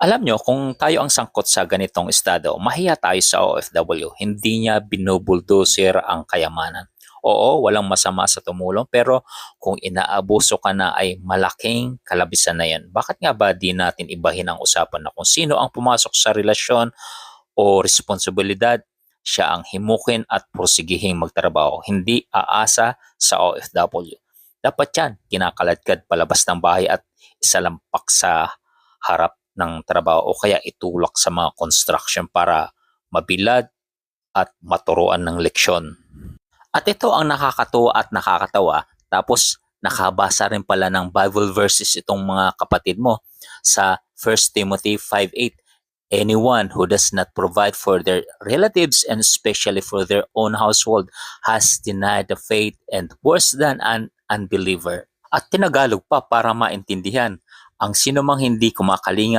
Alam nyo, kung tayo ang sangkot sa ganitong estado, mahiya tayo sa OFW. Hindi niya binubuldoser ang kayamanan. Oo, walang masama sa tumulong, pero kung inaabuso ka na ay malaking kalabisan na yan. Bakit nga ba di natin ibahin ang usapan na kung sino ang pumasok sa relasyon o responsibilidad, siya ang himukin at prosigihing magtrabaho, hindi aasa sa OFW. Dapat yan, kinakaladkad palabas ng bahay at isalampak sa harap ng trabaho o kaya itulak sa mga construction para mabilad at maturuan ng leksyon. At ito ang nakakatuwa at nakakatawa, tapos nakabasa rin pala ng Bible verses itong mga kapatid mo sa 1 Timothy 5:8. Anyone who does not provide for their relatives and especially for their own household has denied the faith and worse than an unbeliever. At tinagalog pa para maintindihan, ang sinumang hindi kumakalinga